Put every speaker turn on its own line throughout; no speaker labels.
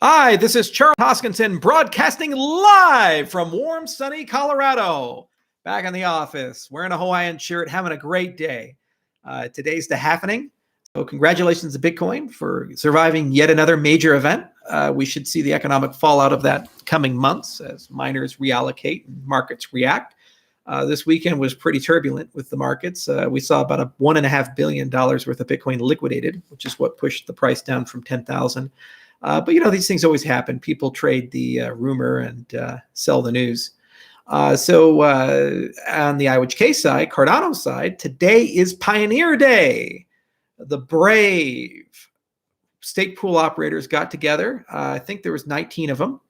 Hi, this is Charles Hoskinson broadcasting live from warm, sunny Colorado. Back in the office, wearing a Hawaiian shirt, having a great day. Today's the happening. So congratulations to Bitcoin for surviving yet another major event. We should see the economic fallout of that coming months as miners reallocate and markets react. This weekend was pretty turbulent with the markets. We saw about a $1.5 billion worth of Bitcoin liquidated, which is what pushed the price down from 10,000. But these things always happen. People trade the rumor and sell the news. So on the IWHK side, Cardano side, today is Pioneer Day. The brave stake pool operators got together. I think there was 19 of them.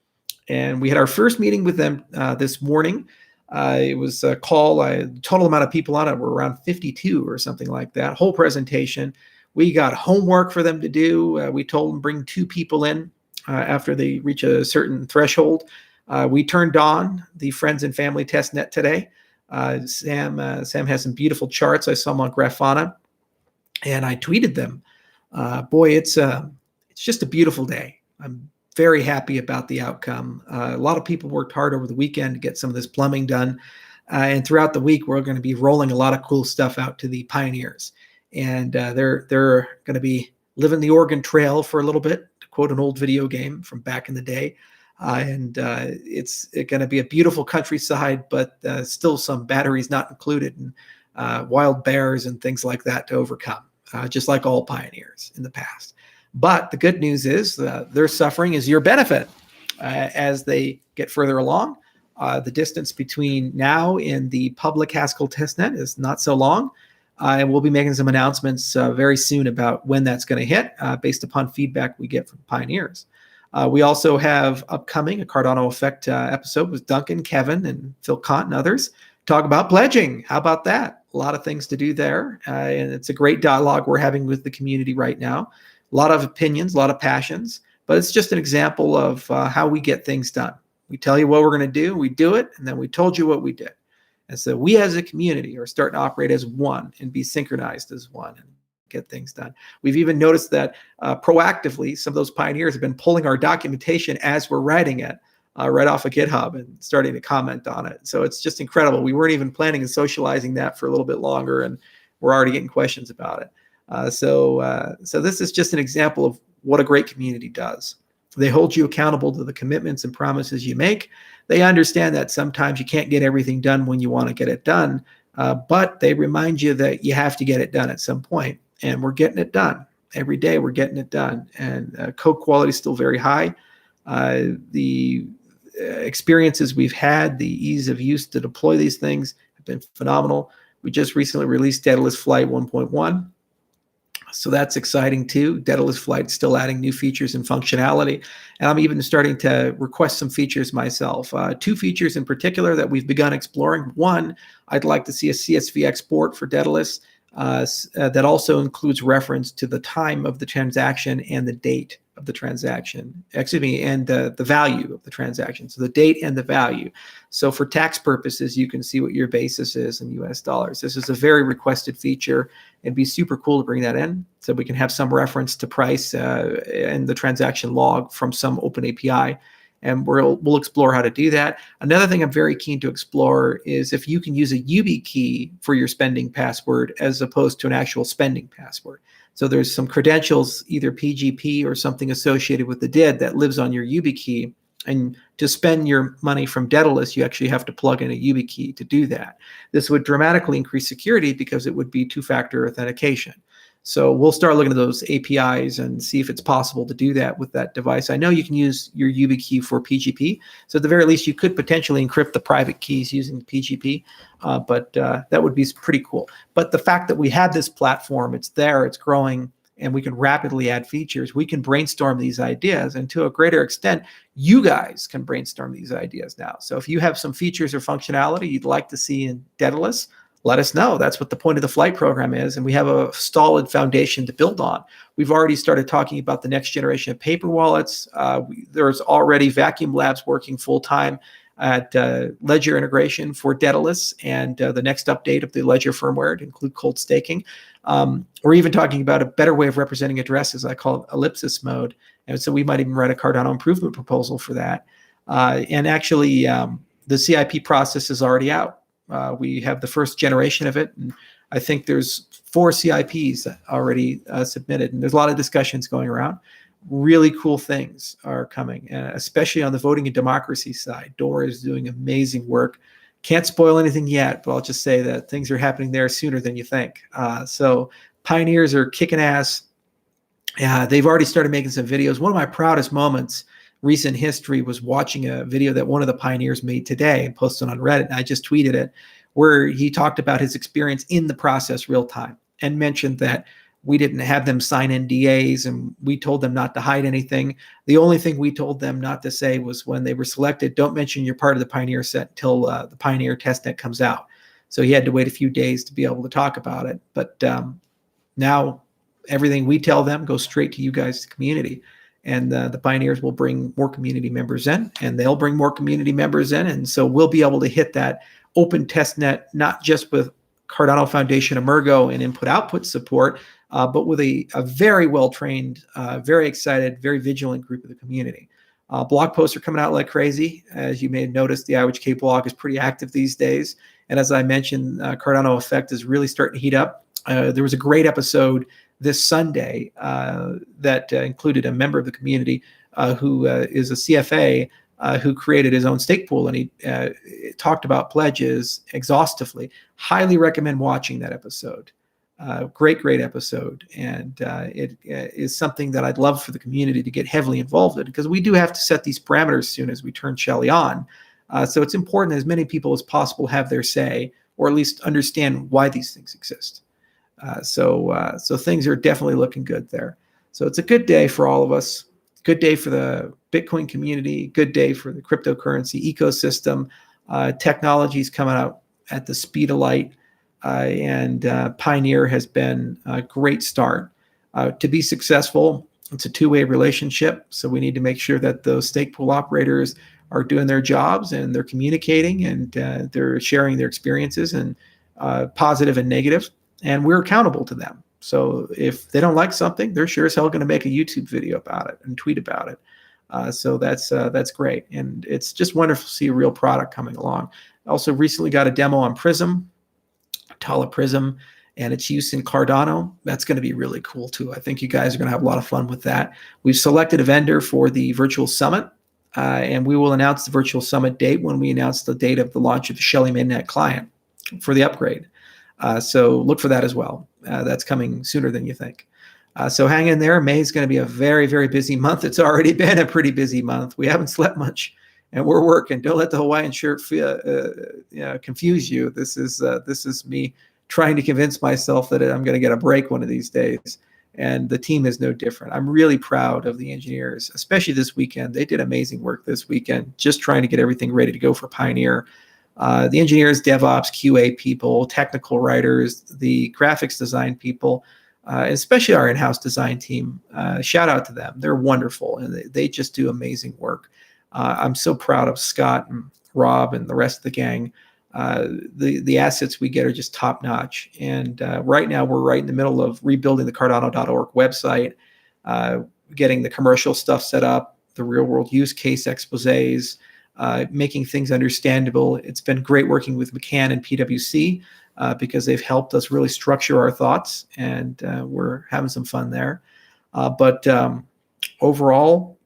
And we had our first meeting with them this morning. It was a call. The total amount of people on it were around 52 or something like that. Whole presentation. We got homework for them to do. We told them bring 2 people in after they reach a certain threshold. We turned on the friends and family test net today. Sam has some beautiful charts. I saw them on Grafana, and I tweeted them. Boy, it's just a beautiful day. I'm very happy about the outcome. A lot of people worked hard over the weekend to get some of this plumbing done, and throughout the week we're going to be rolling a lot of cool stuff out to the pioneers. And they're going to be living the Oregon Trail for a little bit, to quote an old video game from back in the day. It's going to be a beautiful countryside, but still some batteries not included, and wild bears and things like that to overcome, just like all pioneers in the past. But the good news is their suffering is your benefit as they get further along. The distance between now and the public Haskell testnet is not so long. And we'll be making some announcements very soon about when that's going to hit based upon feedback we get from pioneers. We also have upcoming a Cardano Effect episode with Duncan, Kevin, and Phil Kant and others. Talk about pledging. How about that? A lot of things to do there. And it's a great dialogue we're having with the community right now. A lot of opinions, a lot of passions, but it's just an example of how we get things done. We tell you what we're going to do, we do it, and then we told you what we did. And so we as a community are starting to operate as one and be synchronized as one and get things done. We've even noticed that proactively, some of those pioneers have been pulling our documentation as we're writing it right off of GitHub and starting to comment on it. So it's just incredible. We weren't even planning on socializing that for a little bit longer, and we're already getting questions about it. So this is just an example of what a great community does. They hold you accountable to the commitments and promises you make. They understand that sometimes you can't get everything done when you want to get it done, but they remind you that you have to get it done at some point, and we're getting it done. Every day we're getting it done, and code quality is still very high. The experiences we've had, the ease of use to deploy these things have been phenomenal. We just recently released Daedalus Flight 1.1. So that's exciting too. Daedalus Flight still adding new features and functionality. And I'm even starting to request some features myself. 2 features in particular that we've begun exploring. One, I'd like to see a CSV export for Daedalus that also includes reference to the time of the transaction and the date of the transaction, and the value of the transaction. So the date and the value. So for tax purposes, you can see what your basis is in US dollars. This is a very requested feature. It'd be super cool to bring that in so we can have some reference to price and the transaction log from some open API. And we'll explore how to do that. Another thing I'm very keen to explore is if you can use a YubiKey for your spending password as opposed to an actual spending password. So there's some credentials, either PGP or something associated with the DID that lives on your YubiKey. And to spend your money from Daedalus, you actually have to plug in a YubiKey to do that. This would dramatically increase security because it would be 2-factor authentication. So we'll start looking at those APIs and see if it's possible to do that with that device. I know you can use your YubiKey for PGP. So at the very least, you could potentially encrypt the private keys using PGP, but that would be pretty cool. But the fact that we had this platform, it's there, it's growing, and we can rapidly add features. We can brainstorm these ideas, and to a greater extent, you guys can brainstorm these ideas now. So if you have some features or functionality you'd like to see in Daedalus, let us know. That's what the point of the flight program is, and we have a solid foundation to build on. We've already started talking about the next generation of paper wallets. There's already Vacuum Labs working full-time at Ledger integration for Daedalus and the next update of the Ledger firmware to include cold staking. We're even talking about a better way of representing addresses. I call it ellipsis mode. And so we might even write a Cardano improvement proposal for that. And actually, the CIP process is already out. We have the first generation of it, and I think there's 4 CIPs already submitted, and there's a lot of discussions going around. Really cool things are coming, especially on the voting and democracy side. Dora is doing amazing work. Can't spoil anything yet, but I'll just say that things are happening there sooner than you think. So pioneers are kicking ass. They've already started making some videos. One of my proudest moments, recent history, was watching a video that one of the pioneers made today and posted on Reddit. And I just tweeted it, where he talked about his experience in the process real time and mentioned that we didn't have them sign NDAs and we told them not to hide anything. The only thing we told them not to say was when they were selected, don't mention you're part of the Pioneer set until the Pioneer testnet comes out. So he had to wait a few days to be able to talk about it. But now everything we tell them goes straight to you guys, the community. And the pioneers will bring more community members in, and they'll bring more community members in. And so we'll be able to hit that open testnet, not just with Cardano Foundation Emergo and input-output support, but with a very well-trained, very excited, very vigilant group of the community. Blog posts are coming out like crazy. As you may have noticed, the IOHK blog is pretty active these days. And as I mentioned, Cardano Effect is really starting to heat up. There was a great episode this Sunday that included a member of the community who is a CFA who created his own stake pool, and he talked about pledges exhaustively. Highly recommend watching that episode. Great episode. And it is something that I'd love for the community to get heavily involved in, because we do have to set these parameters soon as we turn Shelley on. So it's important that as many people as possible have their say, or at least understand why these things exist. So things are definitely looking good there. So it's a good day for all of us. Good day for the Bitcoin community. Good day for the cryptocurrency ecosystem. Technology's coming out at the speed of light, and Pioneer has been a great start. To be successful, it's a two-way relationship. So we need to make sure that those stake pool operators are doing their jobs and they're communicating and they're sharing their experiences, and positive and negative. And we're accountable to them. So if they don't like something, they're sure as hell going to make a YouTube video about it and tweet about it. So that's great. And it's just wonderful to see a real product coming along. I also recently got a demo on Prism, Tala Prism, and its use in Cardano. That's going to be really cool too. I think you guys are going to have a lot of fun with that. We've selected a vendor for the virtual summit, and we will announce the virtual summit date when we announce the date of the launch of the Shelley Mainnet client for the upgrade. So look for that as well. That's coming sooner than you think. So hang in there. May is going to be a very, very busy month. It's already been a pretty busy month. We haven't slept much, and we're working. Don't let the Hawaiian shirt confuse you. This is me trying to convince myself that I'm going to get a break one of these days. And the team is no different. I'm really proud of the engineers, especially this weekend. They did amazing work this weekend, just trying to get everything ready to go for Pioneer. The engineers, DevOps, QA people, technical writers, the graphics design people, especially our in-house design team. Shout out to them. They're wonderful, and they just do amazing work. I'm so proud of Scott and Rob and the rest of the gang. The assets we get are just top notch. And right now we're right in the middle of rebuilding the Cardano.org website, getting the commercial stuff set up, the real world use case exposés, making things understandable. It's been great working with McCann and PwC because they've helped us really structure our thoughts, and we're having some fun there. But overall,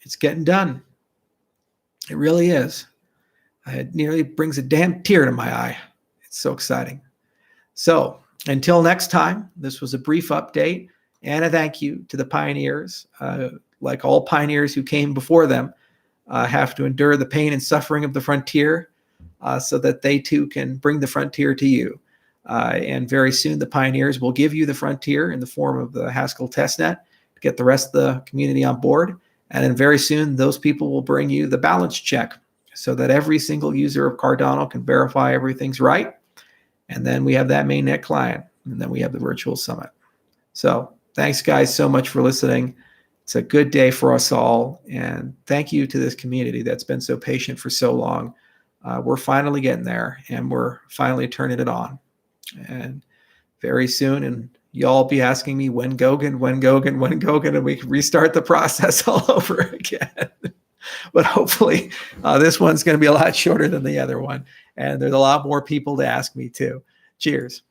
it's getting done. It really is. It nearly brings a damn tear to my eye. It's so exciting. So until next time, this was a brief update and a thank you to the pioneers. Like all pioneers who came before them, have to endure the pain and suffering of the frontier so that they too can bring the frontier to you. And very soon the pioneers will give you the frontier in the form of the Haskell testnet to get the rest of the community on board. And then very soon those people will bring you the balance check so that every single user of Cardano can verify everything's right. And then we have that mainnet client, and then we have the virtual summit. So thanks guys so much for listening. It's a good day for us all. And thank you to this community that's been so patient for so long. We're finally getting there, and we're finally turning it on. And very soon, in you'll be asking me when Goguen, and we can restart the process all over again. But hopefully this one's going to be a lot shorter than the other one. And there's a lot more people to ask me too. Cheers.